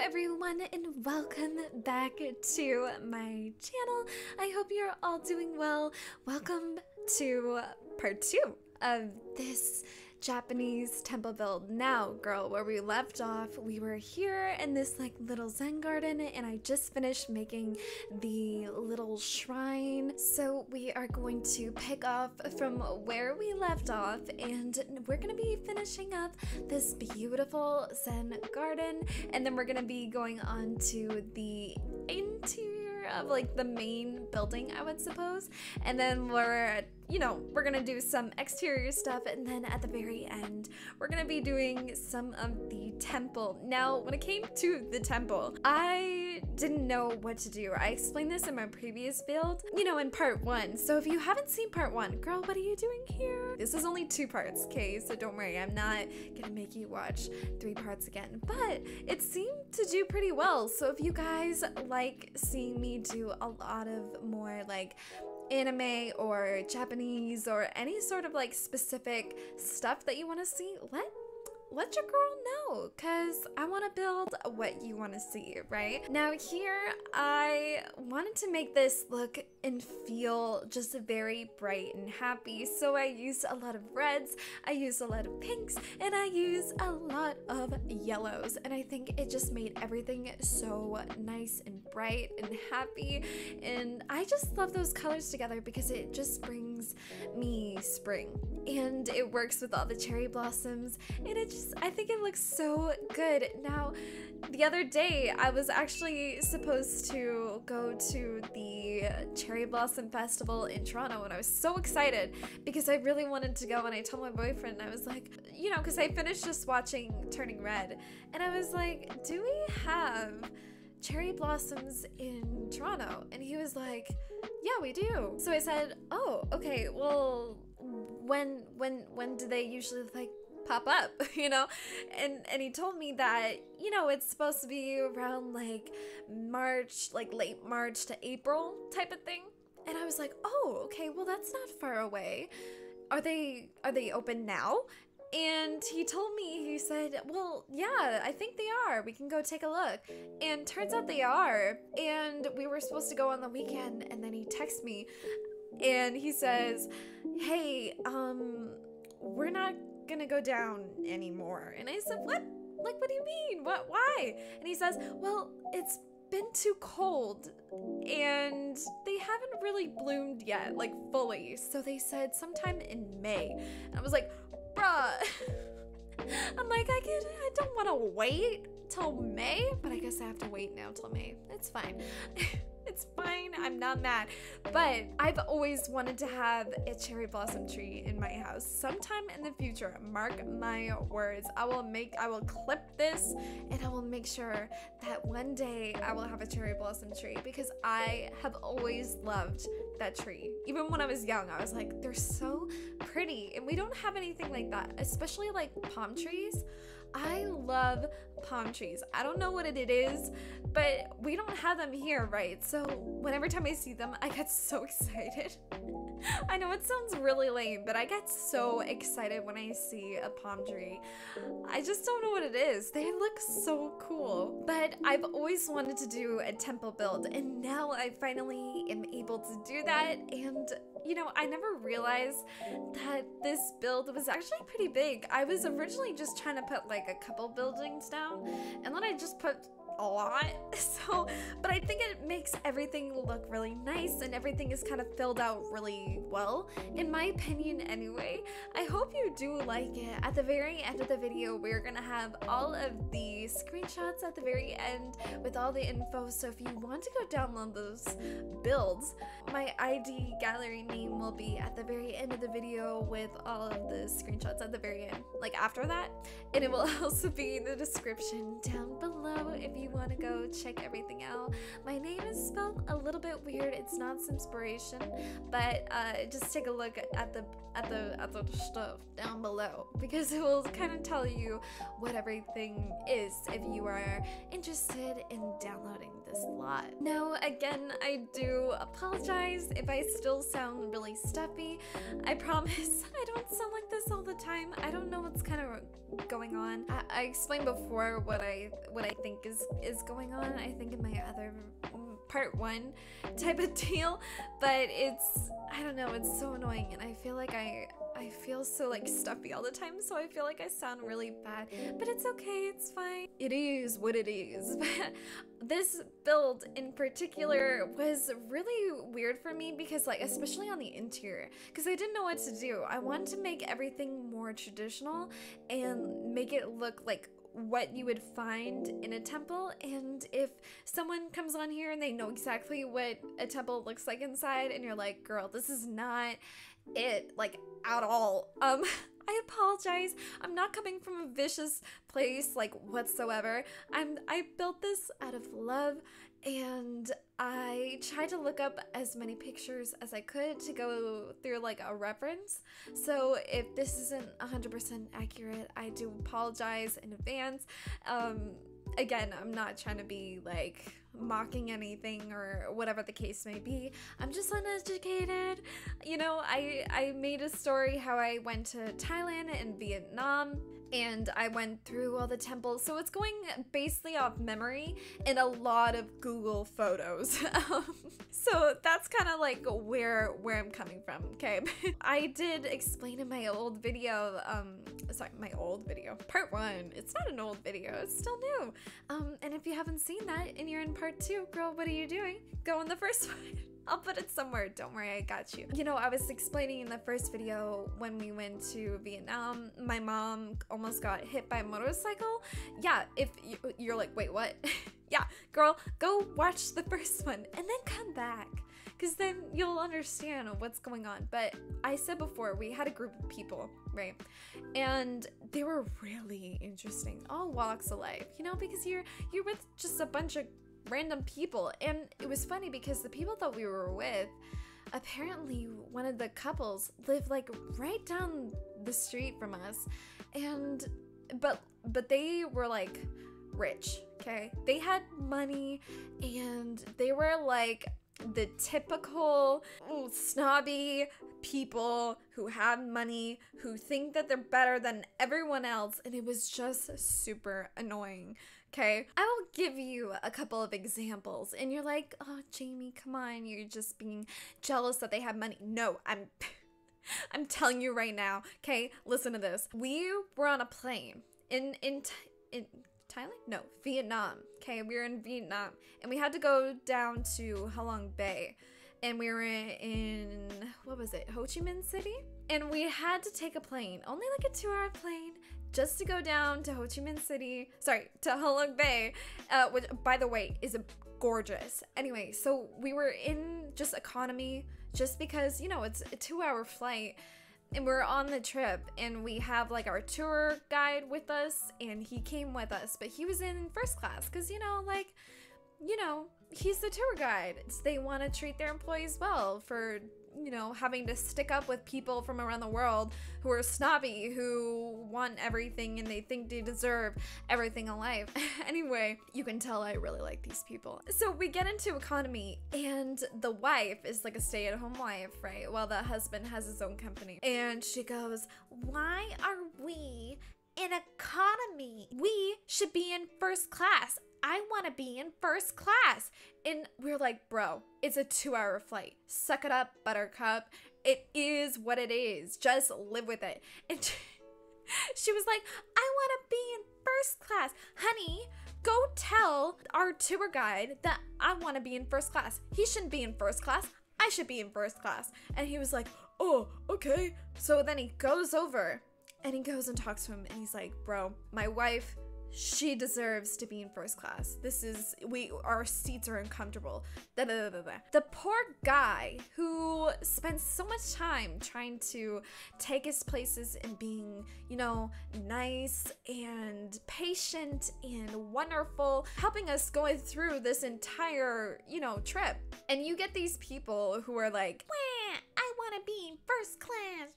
everyone, and welcome back to my channel. I hope you're all doing well. Welcome to part 2 of this Japanese temple build. Now, girl, where we left off, we were here in this like little Zen garden, and I just finished making the little shrine. So we are going to pick off from where we left off, and we're gonna be finishing up this beautiful Zen garden, and then we're gonna be going on to the interior of like the main building, I would suppose, and then we're gonna do some exterior stuff, and then at the very end we're gonna be doing some of the temple. Now, when it came to the temple, I didn't know what to do. I explained this in my previous build, in part 1. So if you haven't seen part 1, girl, what are you doing here? This is only 2 parts, okay? So don't worry, I'm not gonna make you watch 3 parts again, but it seemed to do pretty well. So if you guys like seeing me do a lot of more like anime or Japanese or any sort of like specific stuff that you want to see, let your girl know, because I want to build what you want to see, right? Now here, I wanted to make this look and feel just very bright and happy, so I used a lot of reds, I used a lot of pinks, and I used a lot of yellows, and I think it just made everything so nice and bright and happy, and I just love those colors together because it just brings me spring, and it works with all the cherry blossoms, and I think it looks so good. Now, the other day, I was actually supposed to go to the Cherry Blossom Festival in Toronto, and I was so excited because I really wanted to go, and I told my boyfriend, I was like, because I finished just watching Turning Red, and I was like, do we have cherry blossoms in Toronto? And he was like, yeah, we do. So I said, oh, okay, well, when do they usually like pop up, and he told me that it's supposed to be around like March, like late March to April type of thing, and I was like, oh, okay, well, that's not far away. Are they open now? And he told me, he said, well, yeah, I think they are. We can go take a look. And turns out they are. And we were supposed to go on the weekend, and then he texted me and he says, hey, we're not gonna go down anymore. And I said, what? Like, what do you mean? Why? And he says, well, it's been too cold and they haven't really bloomed yet, like fully. So they said sometime in May. And I was like, bruh. I'm like, I don't want to wait till May, but I guess I have to wait now till May. It's fine. It's fine, I'm not mad. But I've always wanted to have a cherry blossom tree in my house. Sometime in the future, mark my words, I will clip this, and I will make sure that one day I will have a cherry blossom tree, because I have always loved that tree. Even when I was young, I was like, they're so pretty, and we don't have anything like that, especially like palm trees. I love palm trees. I don't know what it is, but we don't have them here, right? So whenever time I see them, I get so excited. I know it sounds really lame, but I get so excited when I see a palm tree. I just don't know what it is. They look so cool. But I've always wanted to do a temple build, and now I finally am able to do that. And I never realized that this build was actually pretty big. I was originally just trying to put like a couple buildings down, and then I just put a lot. But I think it makes everything look really nice, and everything is kind of filled out really well, in my opinion anyway. I hope you do like it. At the very end of the video, we're gonna have all of the screenshots at the very end with all the info, so if you want to go download those builds, my ID gallery name will be at the very end of the video with all of the screenshots at the very end, like after that, and it will also be in the description down below if you want to go check everything out. My name is spelled a little bit weird. It's not Simspiration, but just take a look at the stuff down below, because it will kind of tell you what everything is if you are interested in downloading this lot. Now, again, I do apologize if I still sound really stuffy. me. I promise I don't sound like this all the time. I don't know what's kind of going on. I explained before what I think is going on, I think in my other part 1 type of deal, but I don't know, it's so annoying, and I feel like I feel so like stuffy all the time, so I feel like I sound really bad, but it's okay, it's fine. It is what it is. This build in particular was really weird for me because, like, especially on the interior, because I didn't know what to do. I wanted to make everything more traditional and make it look like what you would find in a temple, and if someone comes on here and they know exactly what a temple looks like inside and you're like, girl, this is not it, like, at all, I apologize. I'm not coming from a vicious place, like, whatsoever. I built this out of love, and I tried to look up as many pictures as I could to go through like a reference. So if this isn't 100% accurate, I do apologize in advance. Again, I'm not trying to be like mocking anything or whatever the case may be. I'm just uneducated. You know, I made a story how I went to Thailand and Vietnam, and I went through all the temples, so it's going basically off memory and a lot of Google photos. So that's kind of like where I'm coming from, okay? I did explain in my old video, my old video, part 1. It's not an old video, it's still new. And if you haven't seen that and you're in part 2, girl, what are you doing? Go in the first one. I'll put it somewhere, don't worry, I got you. You know, I was explaining in the first video when we went to Vietnam, my mom almost got hit by a motorcycle. Yeah, if you're like, wait, what? Yeah, girl, go watch the first one and then come back, because then you'll understand what's going on. But I said before, we had a group of people, right? And they were really interesting, all walks of life, you know, because you're with just a bunch of random people. And it was funny because the people that we were with, apparently one of the couples lived like right down the street from us, and but they were like rich, okay? They had money, and they were like the typical snobby people who have money, who think that they're better than everyone else, and it was just super annoying. Okay, I will give you a couple of examples, and you're like, oh, Jamie, come on, you're just being jealous that they have money. No, I'm telling you right now. Okay, listen to this. We were on a plane in Thailand? No, Vietnam. Okay, we were in Vietnam, and we had to go down to Halong Bay, and we were in what was it, Ho Chi Minh City, and we had to take a plane, only like a 2-hour plane, just to go down to Ho Chi Minh City, to Halong Bay, which, by the way, is gorgeous. Anyway, so we were in just economy, just because, you know, it's a 2-hour flight, and we're on the trip, and we have like our tour guide with us, and he came with us, but he was in first class, because, you know, like, you know, he's the tour guide. So they want to treat their employees well for, you know, having to stick up with people from around the world who are snobby, who want everything and they think they deserve everything in life. Anyway, you can tell I really like these people. So we get into economy, and the wife is like a stay-at-home wife, right? While the husband has his own company. And she goes, why are we in economy? We should be in first class. I want to be in first class. And we're like, bro, it's a 2-hour flight. Suck it up, buttercup. It is what it is. Just live with it. And she was like, I want to be in first class. Honey, go tell our tour guide that I want to be in first class. He shouldn't be in first class. I should be in first class. And he was like, oh, okay. So then he goes over and he goes and talks to him, and he's like, bro, my wife, she deserves to be in first class. Our seats are uncomfortable. Da, da, da, da, da. The poor guy who spends so much time trying to take us places and being, you know, nice and patient and wonderful, helping us going through this entire, you know, trip. And you get these people who are like, wah, I want to be in first class.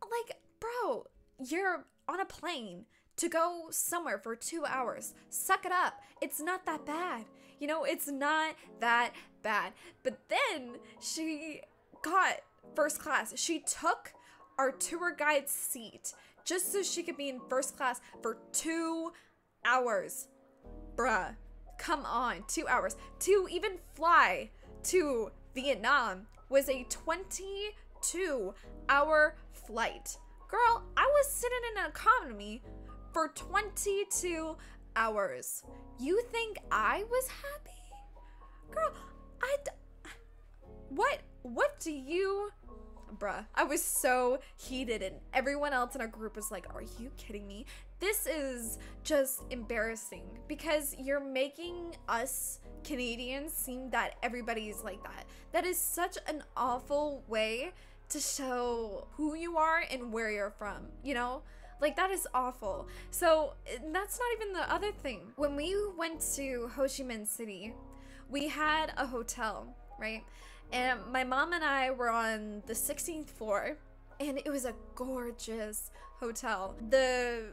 Like, bro, you're on a plane to go somewhere for 2 hours. Suck it up. It's not that bad. You know, it's not that bad. But then she got first class. She took our tour guide's seat just so she could be in first class for 2 hours. Bruh, come on, 2 hours. To even fly to Vietnam was a 22-hour flight. Girl, I was sitting in an economy for 22 hours. You think I was happy? Girl, what do you, bruh, I was so heated, and everyone else in our group was like, are you kidding me? This is just embarrassing because you're making us Canadians seem that everybody's like that. That is such an awful way to show who you are and where you're from, you know? Like, that is awful. So that's not even the other thing. When we went to Ho Chi Minh City, we had a hotel, right? And my mom and I were on the 16th floor, and it was a gorgeous hotel. The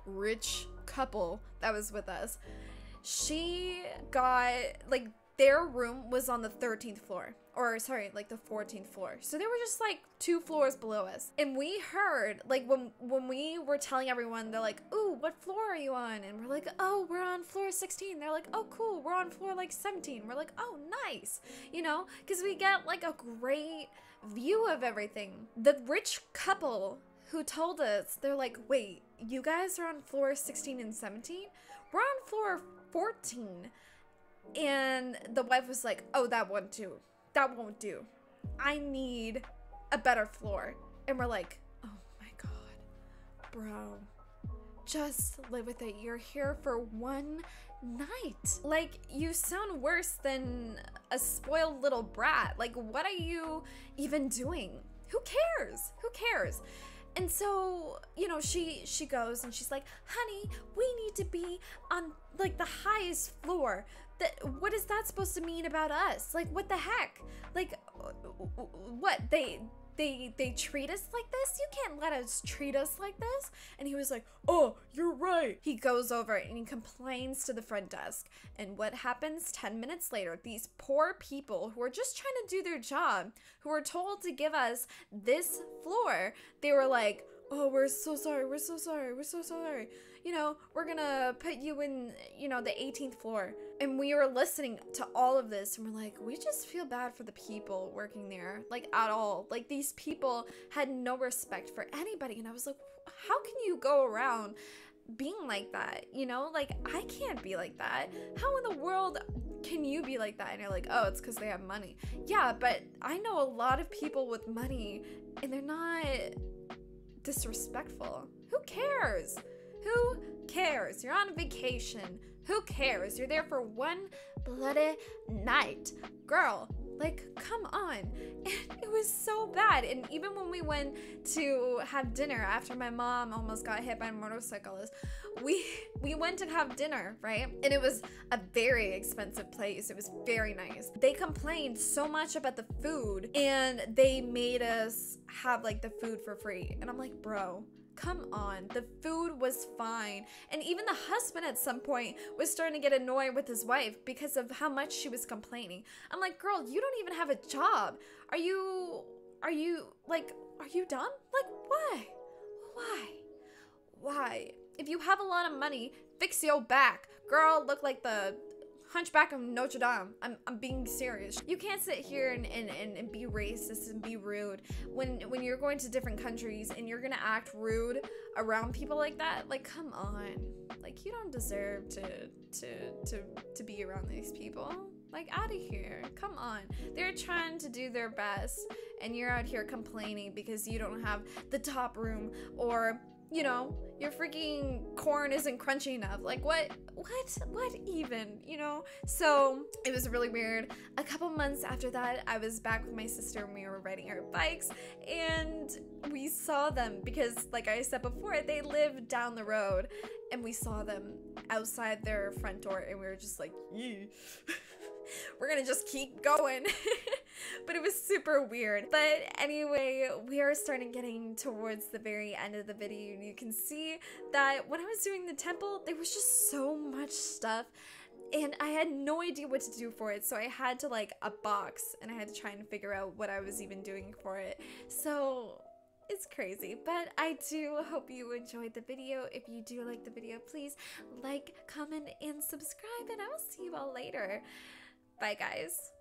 rich couple that was with us, she got, like, their room was on the 13th floor, or sorry, like the 14th floor. So they were just like 2 floors below us. And we heard, like, when we were telling everyone, they're like, ooh, what floor are you on? And we're like, oh, we're on floor 16. They're like, oh, cool, we're on floor like 17. We're like, oh, nice, you know, because we get like a great view of everything. The rich couple who told us, they're like, wait, you guys are on floor 16 and 17? We're on floor 14. And the wife was like, oh, that won't do. That won't do. I need a better floor. And we're like, oh my God, bro, just live with it. You're here for one night. Like, you sound worse than a spoiled little brat. Like, what are you even doing? Who cares? Who cares? And so, you know, she goes and she's like, honey, we need to be on like the highest floor. What is that supposed to mean about us? Like, what the heck? Like, what? They treat us like this? You can't let us treat us like this. And he was like, oh, you're right. He goes over and he complains to the front desk. And what happens 10 minutes later? These poor people who are just trying to do their job, who were told to give us this floor, they were like, oh, we're so sorry, we're so sorry, we're so sorry. You know, we're gonna put you in, you know, the 18th floor. And we were listening to all of this and we're like, we just feel bad for the people working there, like, at all. Like, these people had no respect for anybody. And I was like, how can you go around being like that? You know, like, I can't be like that. How in the world can you be like that? And you're like, oh, it's because they have money. Yeah, but I know a lot of people with money and they're not disrespectful. Who cares? Who cares? You're on vacation. Who cares? You're there for one bloody night. Girl, like, come on. And it was so bad. And even when we went to have dinner after my mom almost got hit by a motorcyclist, we went to have dinner, right? And it was a very expensive place. It was very nice. They complained so much about the food and they made us have like the food for free. And I'm like, bro, come on, the food was fine. And even the husband at some point was starting to get annoyed with his wife because of how much she was complaining. I'm like, girl, you don't even have a job. Are you dumb? Like, why? If you have a lot of money, fix your back. Girl, look like the Hunchback of Notre Dame. I'm being serious. You can't sit here and be racist and be rude when you're going to different countries and you're gonna act rude around people like that. Like, come on. Like, you don't deserve to be around these people. Like, out of here. Come on. They're trying to do their best and you're out here complaining because you don't have the top room, or, you know, your freaking corn isn't crunchy enough. Like, what even, you know? So it was really weird. A couple months after that, I was back with my sister and we were riding our bikes and we saw them because, like I said before, they live down the road, and we saw them outside their front door and we were just like, yee. We're gonna just keep going. But it was super weird. But anyway, we are starting getting towards the very end of the video, and you can see that when I was doing the temple, there was just so much stuff And I had no idea what to do for it, so I had to like a box, and I had to try and figure out what I was even doing for it. So it's crazy, but I do hope you enjoyed the video. If you do like the video, please like, comment, and subscribe, and I will see you all later. Bye, guys.